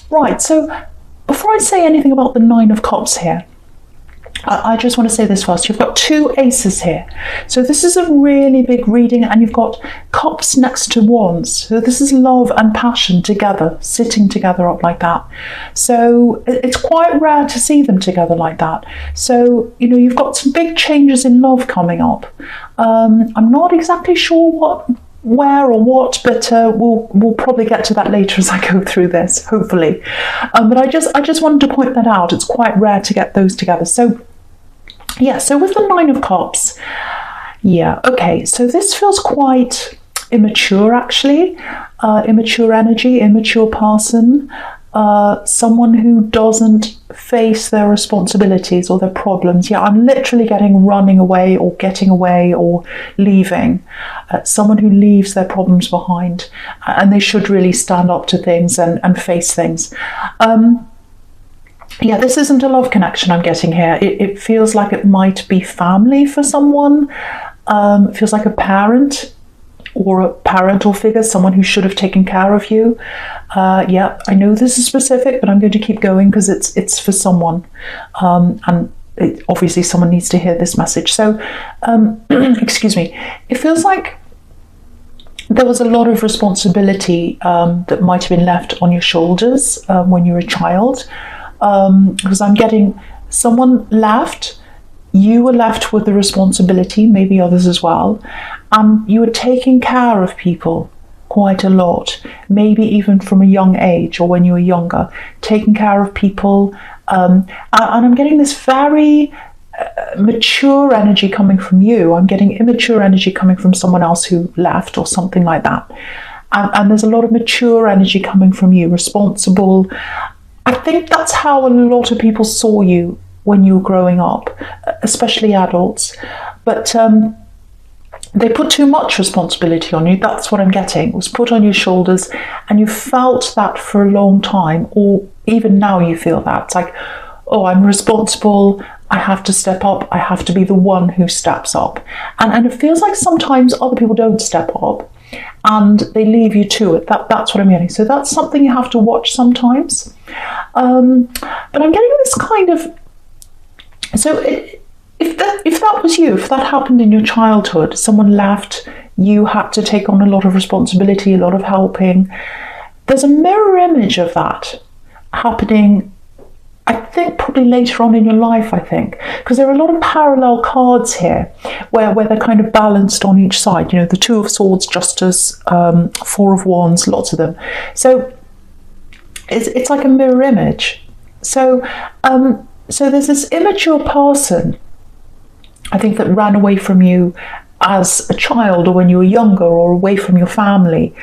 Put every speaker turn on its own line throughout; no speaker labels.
Right, so before I say anything about the Nine of Cups here, I just want to say this first. You've got two aces here. So this is a really big reading, and you've got cups next to wands. So this is love and passion together, sitting together up like that. So it's quite rare to see them together like that. So, you know, you've got some big changes in love coming up. I'm not exactly sure where or what, but we'll probably get to that later as I go through this, hopefully. But I just wanted to point that out. It's quite rare to get those together. So yeah, so with the Nine of Cups, yeah, okay, so this feels quite immature, actually. Immature energy, immature person, someone who doesn't face their responsibilities or their problems. Yeah, I'm literally getting running away or getting away or leaving. Someone who leaves their problems behind, and they should really stand up to things and face things. Yeah, this isn't a love connection I'm getting here. It feels like it might be family for someone. It feels like a parent or a parental figure, someone who should have taken care of you. Yeah, I know this is specific, but I'm going to keep going because it's for someone. And obviously someone needs to hear this message. So, excuse me. It feels like there was a lot of responsibility that might have been left on your shoulders when you were a child. Because I'm getting someone left, you were left with the responsibility, maybe others as well, and you were taking care of people quite a lot, maybe even from a young age or when you were younger, taking care of people. And I'm getting this very mature energy coming from you. I'm getting immature energy coming from someone else who left or something like that. And there's a lot of mature energy coming from you, responsible. I think that's how a lot of people saw you when you were growing up, especially adults. But they put too much responsibility on you. That's what I'm getting. It was put on your shoulders, and you felt that for a long time, or even now you feel that. It's like, oh, I'm responsible. I have to step up. I have to be the one who steps up. And it feels like sometimes other people don't step up, and they leave you to it. That's what I'm getting. So that's something you have to watch sometimes. But I'm getting this kind of... So if that was you, if that happened in your childhood, someone left, you had to take on a lot of responsibility, a lot of helping. There's a mirror image of that happening, I think, probably later on in your life, I think, because there are a lot of parallel cards here where they're kind of balanced on each side. You know, the Two of Swords, Justice, Four of Wands, lots of them. So it's like a mirror image. So there's this immature person, I think, that ran away from you as a child or when you were younger, or away from your family.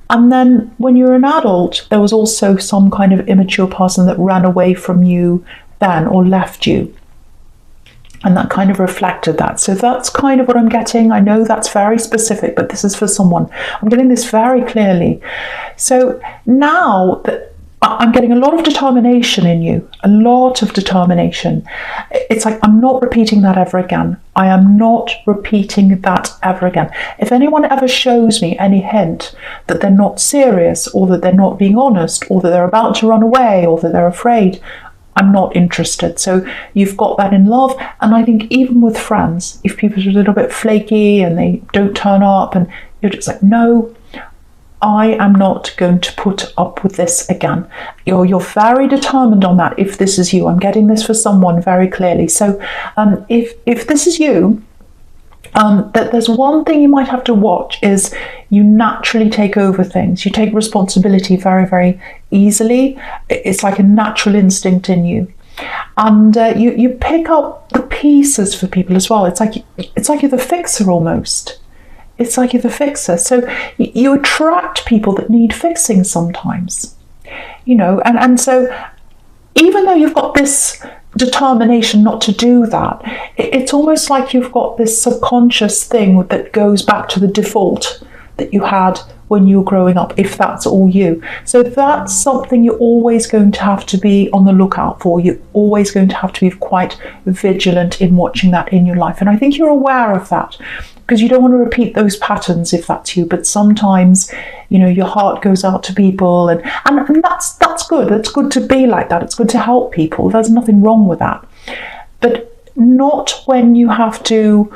And then when you're an adult, there was also some kind of immature person that ran away from you then, or left you. And that kind of reflected that. So that's kind of what I'm getting. I know that's very specific, but this is for someone. I'm getting this very clearly. So now that I'm getting a lot of determination in you, a lot of determination. It's like, I'm not repeating that ever again. I am not repeating that ever again. If anyone ever shows me any hint that they're not serious, or that they're not being honest, or that they're about to run away, or that they're afraid, I'm not interested. So you've got that in love. And I think even with friends, if people are a little bit flaky and they don't turn up, and you're just like, no, I am not going to put up with this again. You're very determined on that. If this is you, I'm getting this for someone very clearly. So if this is you, that there's one thing you might have to watch is you naturally take over things. You take responsibility very, very easily. It's like a natural instinct in you. And you pick up the pieces for people as well. It's like you're the fixer almost. It's like you're the fixer. So you attract people that need fixing sometimes, you know, and so even though you've got this determination not to do that, it's almost like you've got this subconscious thing that goes back to the default that you had when you were growing up, if that's all you. So that's something you're always going to have to be on the lookout for. You're always going to have to be quite vigilant in watching that in your life. And I think you're aware of that, because you don't want to repeat those patterns if that's you. But sometimes your heart goes out to people, and that's good. It's good to be like that. It's good to help people. There's nothing wrong with that. But not when you have to,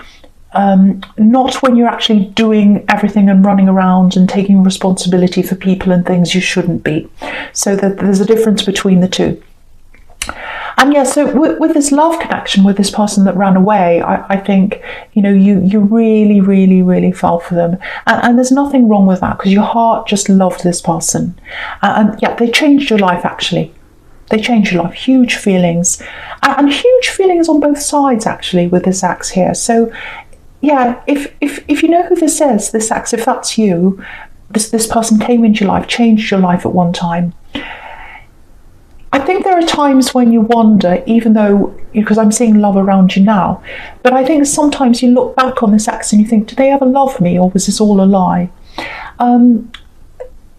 not when you're actually doing everything and running around and taking responsibility for people and things you shouldn't be. So that there's a difference between the two. And yeah, so with this love connection with this person that ran away, I think, you really, really, really fell for them. And there's nothing wrong with that, because your heart just loved this person. And yeah, they changed your life, actually. They changed your life. Huge feelings. And huge feelings on both sides, actually, with this ex here. So yeah, if you know who this is, this ex, if that's you, this person came into your life, changed your life at one time. I think there are times when you wonder, even though, because I'm seeing love around you now, but I think sometimes you look back on this ex and you think, did they ever love me, or was this all a lie?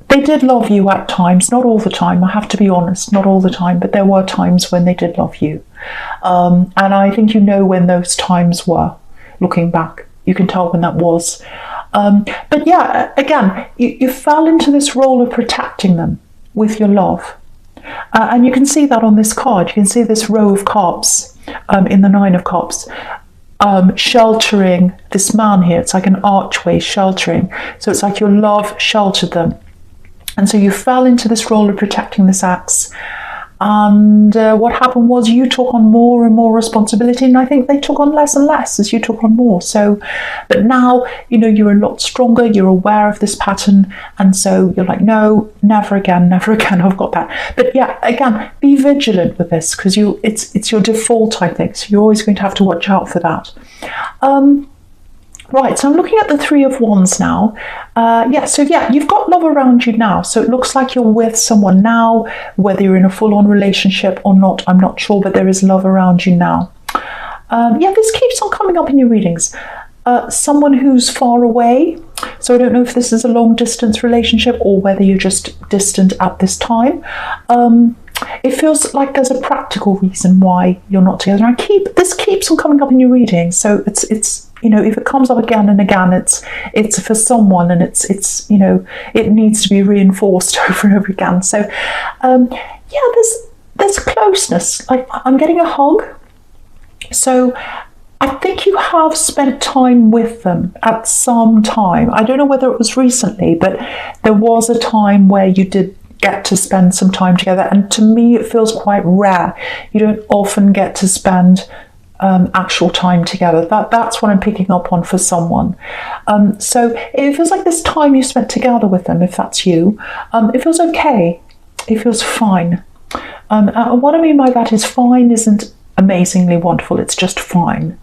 They did love you at times, not all the time, I have to be honest, not all the time, but there were times when they did love you. And I think you know when those times were, looking back. You can tell when that was. But yeah, again, you fell into this role of protecting them with your love. And you can see that on this card. You can see this row of cups in the Nine of Cups, sheltering this man here. It's like an archway sheltering. So it's like your love sheltered them. And so you fell into this role of protecting this ex. And what happened was you took on more and more responsibility, and I think they took on less and less as you took on more. So, but now, you're a lot stronger, you're aware of this pattern, and so you're like, no, never again, I've got that. But yeah, again, be vigilant with this, because it's your default, I think, so you're always going to have to watch out for that. Right, so I'm looking at the Three of Wands now. You've got love around you now. So it looks like you're with someone now, whether you're in a full-on relationship or not, I'm not sure, but there is love around you now. This keeps on coming up in your readings. Someone who's far away. So I don't know if this is a long-distance relationship or whether you're just distant at this time. It feels like there's a practical reason why you're not together. This keeps on coming up in your reading. So it's if it comes up again and again, it's for someone, and it's it needs to be reinforced over and over again. So there's closeness. Like, I'm getting a hug. So I think you have spent time with them at some time. I don't know whether it was recently, but there was a time where you did get to spend some time together, and to me it feels quite rare. You don't often get to spend actual time together. That's what I'm picking up on for someone. So it feels like this time you spent together with them, if that's you, it feels okay. It feels fine. And what I mean by that is fine isn't amazingly wonderful, it's just fine.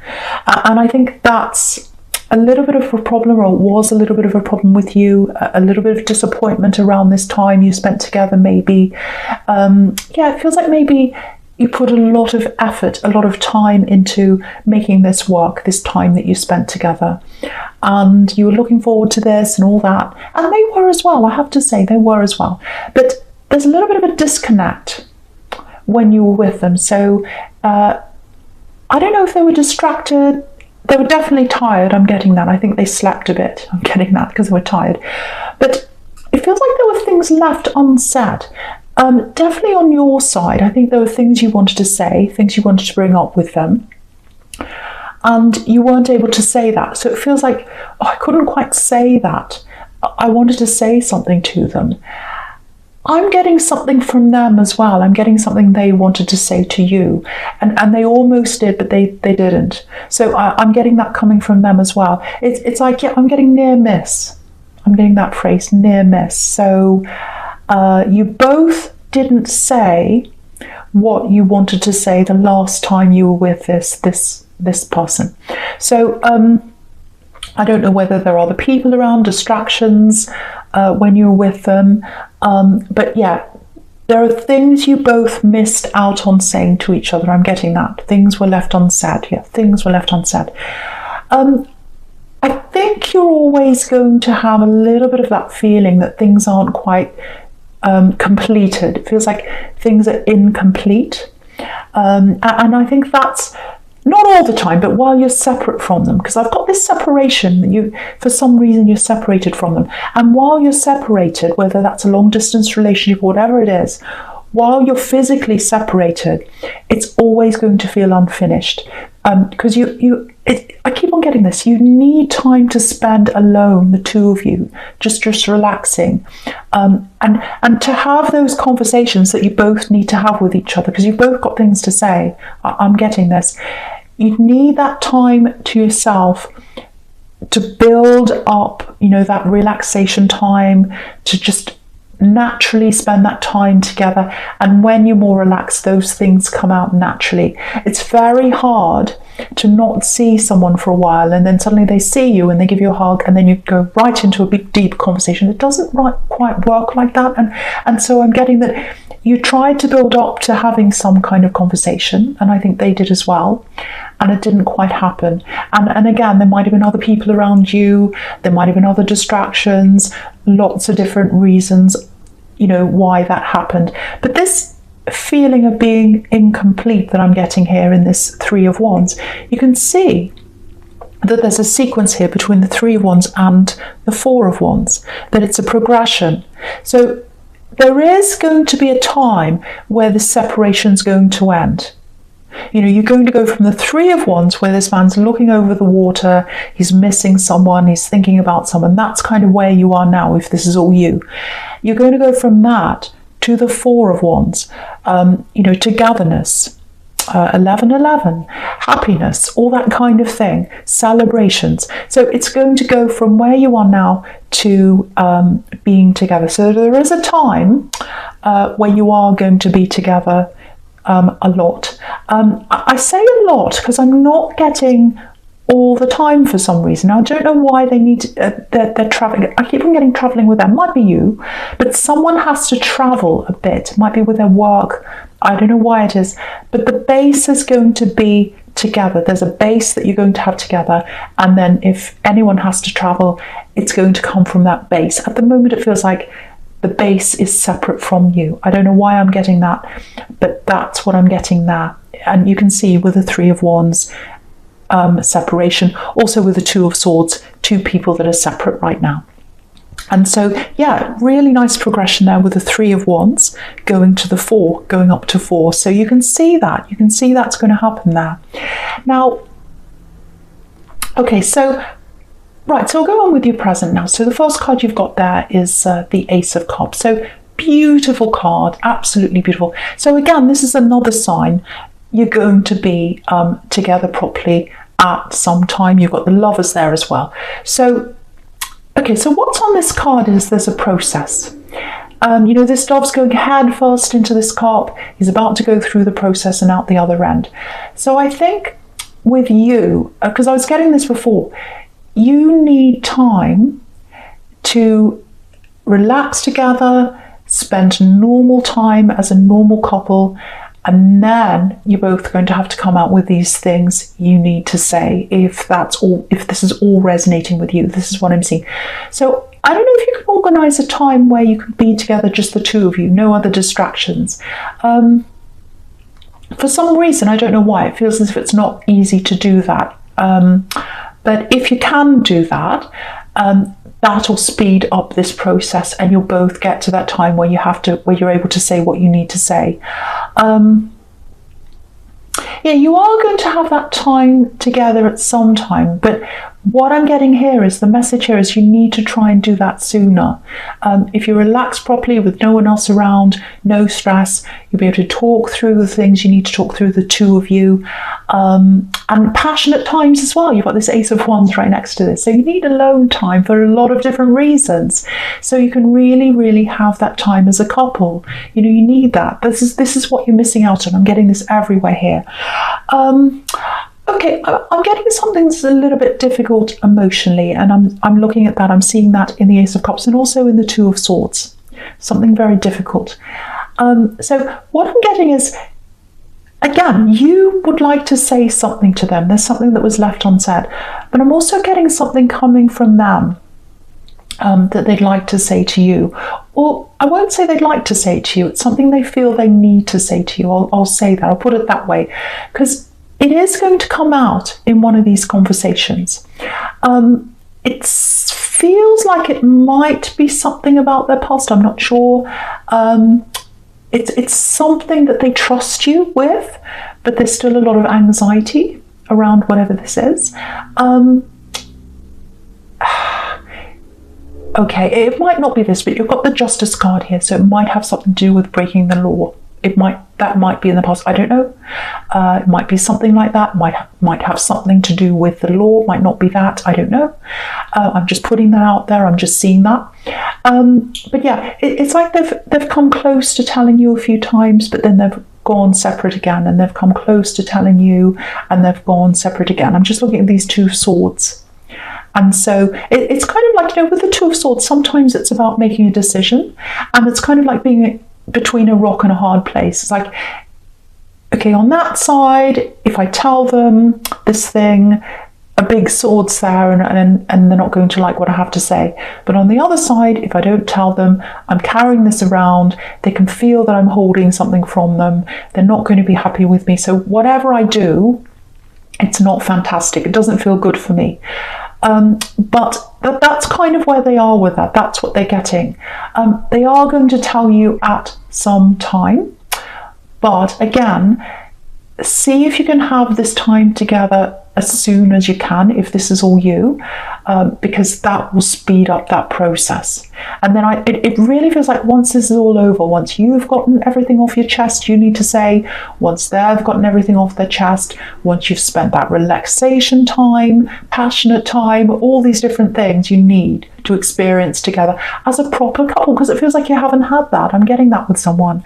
And I think that's a little bit of a problem, or was a little bit of a problem with you, a little bit of disappointment around this time you spent together maybe. It feels like maybe you put a lot of effort, a lot of time into making this work, this time that you spent together. And you were looking forward to this and all that. And they were as well, I have to say, they were as well. But there's a little bit of a disconnect when you were with them. So I don't know if they were distracted. They were definitely tired, I'm getting that. I think they slept a bit, I'm getting that, because they were tired. But it feels like there were things left unsaid. Definitely on your side, I think there were things you wanted to say, things you wanted to bring up with them, and you weren't able to say that. So it feels like, I couldn't quite say that. I wanted to say something to them. I'm getting something from them as well. I'm getting something they wanted to say to you, and they almost did, but they didn't. So I'm getting that coming from them as well. It's like, I'm getting near miss. I'm getting that phrase, near miss. So you both didn't say what you wanted to say the last time you were with this person. So I don't know whether there are other people around, distractions when you're with them. But yeah, there are things you both missed out on saying to each other. I'm getting that. Things were left unsaid. Yeah, things were left unsaid. I think you're always going to have a little bit of that feeling that things aren't quite completed. It feels like things are incomplete. And I think that's not all the time, but while you're separate from them, because I've got this separation, for some reason you're separated from them. And while you're separated, whether that's a long distance relationship or whatever it is, while you're physically separated, it's always going to feel unfinished. Because I keep on getting this. You need time to spend alone, the two of you, just relaxing, and to have those conversations that you both need to have with each other, because you've both got things to say. I'm getting this. You need that time to yourself to build up, that relaxation time, to just naturally spend that time together. And when you're more relaxed, those things come out naturally. It's very hard to not see someone for a while, and then suddenly they see you and they give you a hug, and then you go right into a big deep conversation. It doesn't quite work like that. And so I'm getting that you tried to build up to having some kind of conversation, and I think they did as well, and it didn't quite happen. And again, there might have been other people around you, there might have been other distractions, lots of different reasons, why that happened. But this feeling of being incomplete that I'm getting here in this Three of Wands, you can see that there's a sequence here between the Three of Wands and the Four of Wands, that it's a progression. So there is going to be a time where the separation's going to end. You're going to go from the Three of Wands, where this man's looking over the water, he's missing someone, he's thinking about someone. That's kind of where you are now, if this is all you. You're going to go from that to the Four of Wands, togetherness, 1111, happiness, all that kind of thing, celebrations. So it's going to go from where you are now to being together. So there is a time where you are going to be together a lot. I say a lot because I'm not getting all the time for some reason. I don't know why they need they're traveling. I keep on getting traveling with them. Might be you, but someone has to travel a bit. It might be with their work. I don't know why it is, but the base is going to be together. There's a base that you're going to have together, and then if anyone has to travel, it's going to come from that base. At the moment, it feels like the base is separate from you. I don't know why I'm getting that, but that's what I'm getting there. And you can see with the Three of Wands, separation. Also with the Two of Swords, two people that are separate right now. And so, yeah, really nice progression there with the Three of Wands going to the Four, going up to Four. So you can see that. You can see that's going to happen there. Now, okay, so right, so we'll go on with your present now. So the first card you've got there is the Ace of Cups. So beautiful card, absolutely beautiful. So again, this is another sign you're going to be together properly at some time. You've got the Lovers there as well. So, okay, so what's on this card is there's a process. This dove's going head first into this cup. He's about to go through the process and out the other end. So I think with you, because I was getting this before, you need time to relax together, spend normal time as a normal couple, and then you're both going to have to come out with these things you need to say if this is all resonating with you. This is what I'm seeing. So I don't know if you can organise a time where you can be together, just the two of you, no other distractions. For some reason, I don't know why, it feels as if it's not easy to do that. But if you can do that, that'll speed up this process, and you'll both get to that time where you're able to say what you need to say. Yeah, you are going to have that time together at some time, but what I'm getting here is the message here is you need to try and do that sooner. If you relax properly with no one else around, no stress, you'll be able to talk through the things you need to talk through, the two of you, and passionate times as well. You've got this Ace of Wands right next to this. So you need alone time for a lot of different reasons. So you can really, really have that time as a couple. You need that. This is what you're missing out on. I'm getting this everywhere here. Okay, I'm getting something that's a little bit difficult emotionally, and I'm looking at that. I'm seeing that in the Ace of Cups and also in the Two of Swords. Something very difficult. So what I'm getting is, again, you would like to say something to them. There's something that was left unsaid, but I'm also getting something coming from them that they'd like to say to you. Or I won't say they'd like to say it to you. It's something they feel they need to say to you. I'll say that. I'll put it that way, because it is going to come out in one of these conversations. It feels like it might be something about their past. I'm not sure. It's something that they trust you with, but there's still a lot of anxiety around whatever this is. Okay, it might not be this, but you've got the Justice card here, so it might have something to do with breaking the law. That might be in the past. I don't know. It might be something like that. Might have something to do with the law. Might not be that. I don't know. I'm just putting that out there. I'm just seeing that. But yeah, it's like they've come close to telling you a few times, but then they've gone separate again, and they've come close to telling you, and they've gone separate again. I'm just looking at these two swords. And so it's kind of like, with the Two of Swords, sometimes it's about making a decision, and it's kind of like being between a rock and a hard place. It's like, okay, on that side, if I tell them this thing, a big sword's there, and they're not going to like what I have to say. But on the other side, if I don't tell them, I'm carrying this around, they can feel that I'm holding something from them. They're not going to be happy with me. So whatever I do, it's not fantastic. It doesn't feel good for me. But that's kind of where they are with that. That's what they're getting. They are going to tell you at some time, but again, see if you can have this time together as soon as you can, if this is all you, because that will speed up that process. And then it really feels like once this is all over, once you've gotten everything off your chest you need to say, once they've gotten everything off their chest, once you've spent that relaxation time, passionate time, all these different things you need to experience together as a proper couple, because it feels like you haven't had that. I'm getting that with someone.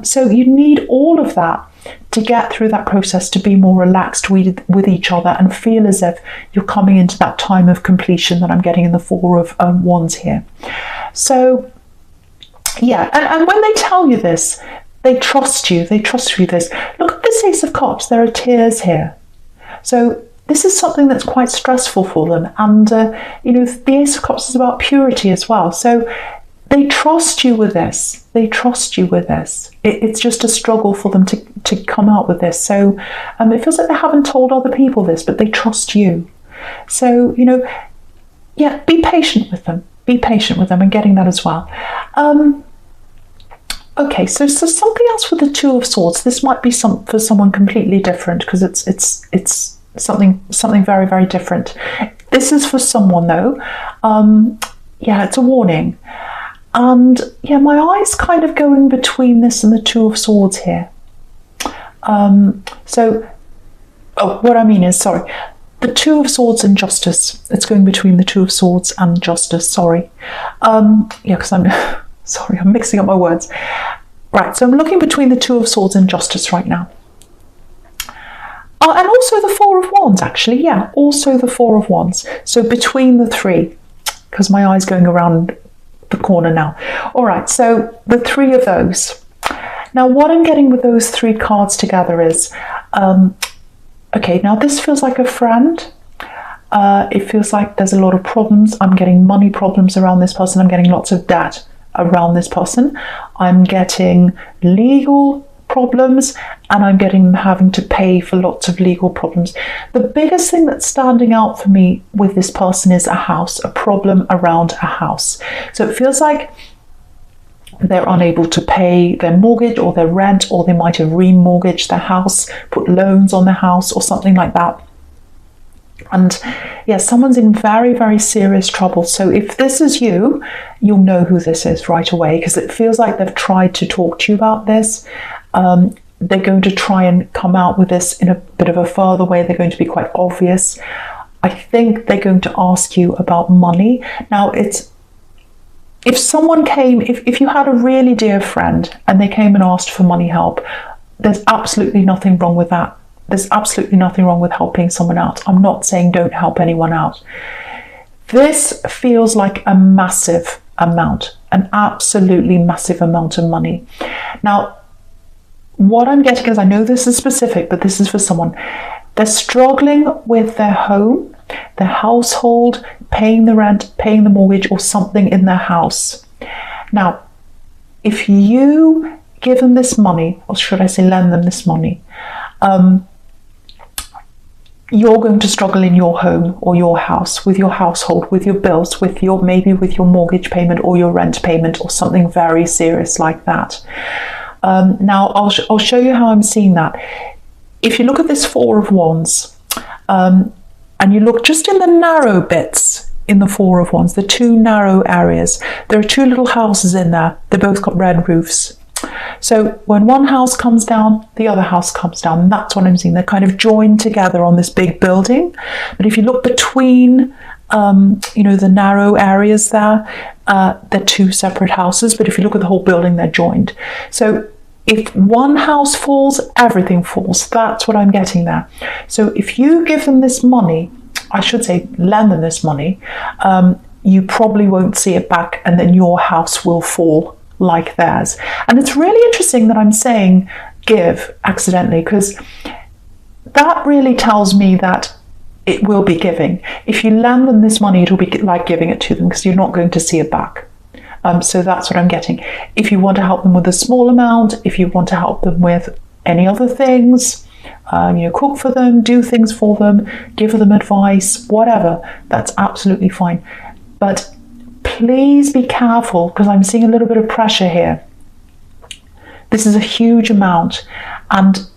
So you need all of that to get through that process, to be more relaxed with each other and feel as if you're coming into that time of completion that I'm getting in the Four of Wands here. So yeah, and when they tell you this, they trust you. They trust you this. Look at this Ace of Cups. There are tears here. So this is something that's quite stressful for them. And, the Ace of Cups is about purity as well. So they trust you with this. They trust you with this. It's just a struggle for them to come out with this. So it feels like they haven't told other people this, but they trust you. So, yeah, be patient with them. Be patient with them, and getting that as well. Okay, so something else with the Two of Swords. This might be for someone completely different, because it's something very, very different. This is for someone though. Yeah, it's a warning. And yeah, my eye's kind of going between this and the Two of Swords here. What I mean is, sorry, the Two of Swords and Justice. It's going between the Two of Swords and Justice, sorry. Yeah, because I'm sorry, I'm mixing up my words. Right, so I'm looking between the Two of Swords and Justice right now. And also the Four of Wands, actually, yeah, also the Four of Wands. So between the three, because my eye's going around the corner now. All right, so the three of those. Now, what I'm getting with those three cards together is, okay, now this feels like a friend. It feels like there's a lot of problems. I'm getting money problems around this person. I'm getting lots of debt around this person. I'm getting legal problems, and I'm getting having to pay for lots of legal problems. The biggest thing that's standing out for me with this person is a house, a problem around a house. So it feels like they're unable to pay their mortgage or their rent, or they might have remortgaged their house, put loans on their house or something like that. And yeah, someone's in very, very serious trouble. So if this is you, you'll know who this is right away, because it feels like they've tried to talk to you about this. They're going to try and come out with this in a bit of a further way. They're going to be quite obvious. I think they're going to ask you about money. Now, if someone came, if you had a really dear friend and they came and asked for money help, there's absolutely nothing wrong with that. There's absolutely nothing wrong with helping someone out. I'm not saying don't help anyone out. This feels like a massive amount, an absolutely massive amount of money. Now, what I'm getting is, I know this is specific, but this is for someone. They're struggling with their home, their household, paying the rent, paying the mortgage, or something in their house. Now, if you give them this money, or should I say lend them this money, you're going to struggle in your home or your house, with your household, with your bills, with your, maybe with your mortgage payment or your rent payment or something very serious like that. Now, I'll show you how I'm seeing that. If you look at this Four of Wands, and you look just in the narrow bits in the Four of Wands, the two narrow areas, there are two little houses in there. They both got red roofs. So when one house comes down, the other house comes down. And that's what I'm seeing. They're kind of joined together on this big building. But if you look between, the narrow areas there, they're two separate houses. But if you look at the whole building, they're joined. So if one house falls, everything falls. That's what I'm getting there. So if you give them this money, I should say lend them this money, you probably won't see it back, and then your house will fall like theirs. And it's really interesting that I'm saying give accidentally, because that really tells me that it will be giving. If you lend them this money, it'll be like giving it to them, because you're not going to see it back. So that's what I'm getting. If you want to help them with a small amount, if you want to help them with any other things, cook for them, do things for them, give them advice, whatever, that's absolutely fine. But please be careful, because I'm seeing a little bit of pressure here. This is a huge amount. And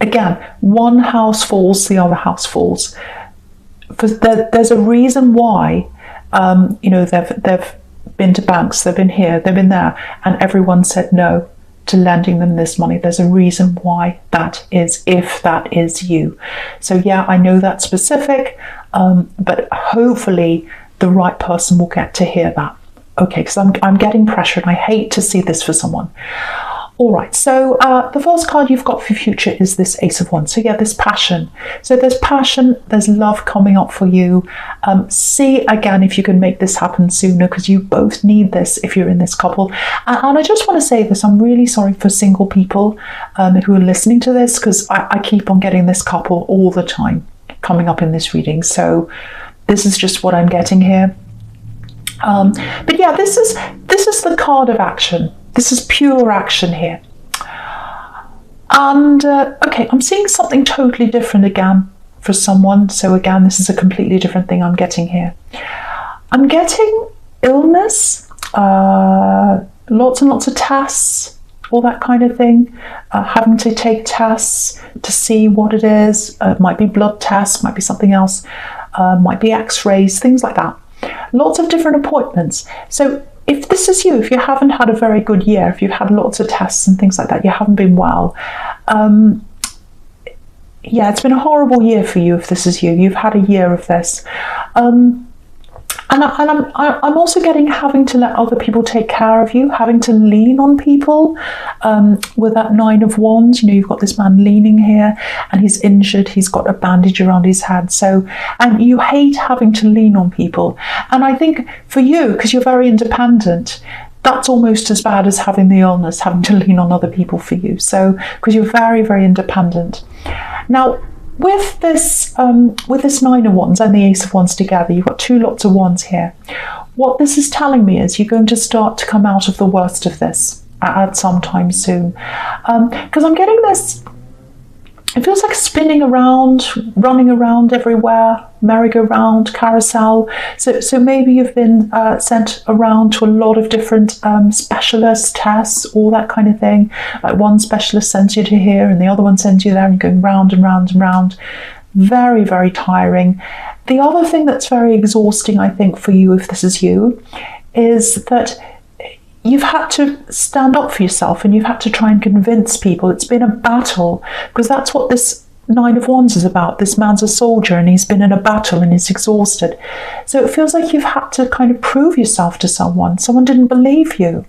again, one house falls, the other house falls. There's a reason why, they've been to banks, they've been here, they've been there, and everyone said no to lending them this money. There's a reason why that is, if that is you. So yeah, I know that's specific, but hopefully the right person will get to hear that. Okay, because I'm getting pressure, and I hate to see this for someone. All right, so the first card you've got for future is this Ace of Wands. So yeah, there's passion. So there's passion, there's love coming up for you. See again if you can make this happen sooner, because you both need this if you're in this couple. And I just want to say this, I'm really sorry for single people who are listening to this, because I keep on getting this couple all the time coming up in this reading. So this is just what I'm getting here. But yeah, this is the card of action. This is pure action here. And okay, I'm seeing something totally different again for someone. So again, this is a completely different thing I'm getting here. I'm getting illness, lots and lots of tests, all that kind of thing. Having to take tests to see what it is. It might be blood tests, might be something else, might be x-rays, things like that. Lots of different appointments. So if this is you, if you haven't had a very good year, if you've had lots of tests and things like that, you haven't been well, yeah, it's been a horrible year for you if this is you. You've had a year of this. And I'm also getting having to let other people take care of you, having to lean on people with that Nine of Wands. You've got this man leaning here and he's injured. He's got a bandage around his head. So, and you hate having to lean on people. And I think for you, because you're very independent, that's almost as bad as having the illness, having to lean on other people for you. So, because you're very, very independent. Now, with this Nine of Wands and the Ace of Wands together, you've got two lots of wands here. What this is telling me is you're going to start to come out of the worst of this at some time soon. Because I'm getting this, it feels like spinning around, running around everywhere, merry-go-round, carousel. So maybe you've been sent around to a lot of different specialist tests, all that kind of thing. Like one specialist sends you to here and the other one sends you there, and you're going round and round and round. Very, very tiring. The other thing that's very exhausting, I think, for you, if this is you, is that you've had to stand up for yourself and you've had to try and convince people. It's been a battle, because that's what this Nine of Wands is about. This man's a soldier and he's been in a battle and he's exhausted. So it feels like you've had to kind of prove yourself to someone. Someone didn't believe you.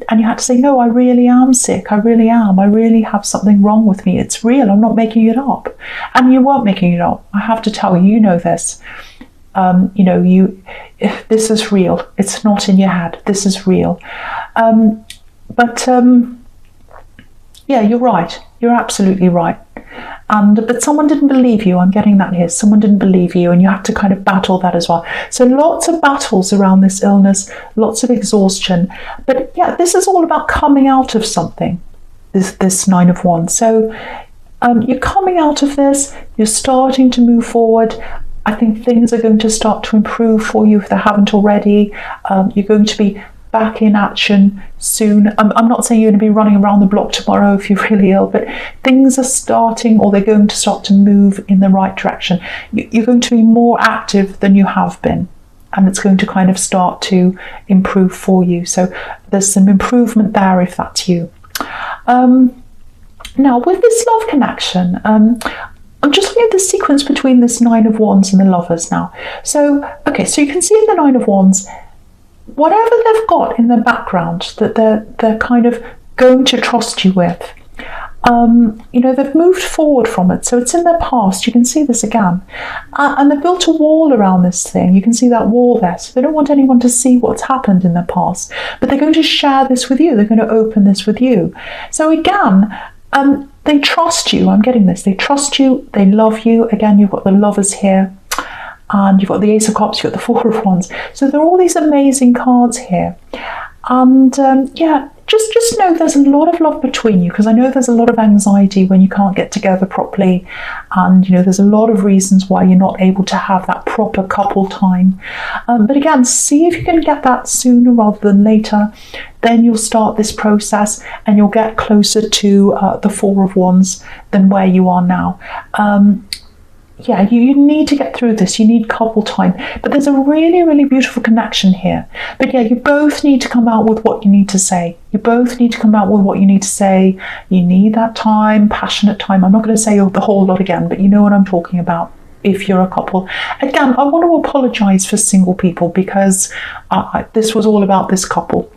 And you had to say, no, I really am sick. I really am. I really have something wrong with me. It's real. I'm not making it up. And you weren't making it up. I have to tell you, you know this. This is real. It's not in your head. This is real. Yeah, you're right. You're absolutely right. But someone didn't believe you. I'm getting that here. Someone didn't believe you, and you have to kind of battle that as well. So lots of battles around this illness, lots of exhaustion. But yeah, this is all about coming out of something, this Nine of Wands. So You're coming out of this, you're starting to move forward. I think things are going to start to improve for you if they haven't already. You're going to be back in action soon. I'm not saying you're going to be running around the block tomorrow if you're really ill, but things are starting, or they're going to start to move in the right direction. You're going to be more active than you have been, and it's going to kind of start to improve for you. So there's some improvement there if that's you. Now, with this love connection, I'm just looking at the sequence between this Nine of Wands and the Lovers now. So, okay, so you can see in the Nine of Wands, whatever they've got in the background that they're kind of going to trust you with, they've moved forward from it. So it's in their past. You can see this again. And they've built a wall around this thing. You can see that wall there. So they don't want anyone to see what's happened in their past. But they're going to share this with you. They're going to open this with you. So again, they trust you. I'm getting this. They trust you. They love you. Again, you've got the Lovers here. And you've got the Ace of Cups, you've got the Four of Wands. So there are all these amazing cards here. And just know there's a lot of love between you, because I know there's a lot of anxiety when you can't get together properly. And, there's a lot of reasons why you're not able to have that proper couple time. But again, see if you can get that sooner rather than later. Then you'll start this process and you'll get closer to the Four of Wands than where you are now. You need to get through this. You need couple time. But there's a really, really beautiful connection here. But you both need to come out with what you need to say. You both need to come out with what you need to say. You need that time, passionate time. I'm not going to say the whole lot again, but you know what I'm talking about if you're a couple. Again, I want to apologise for single people, because this was all about this couple.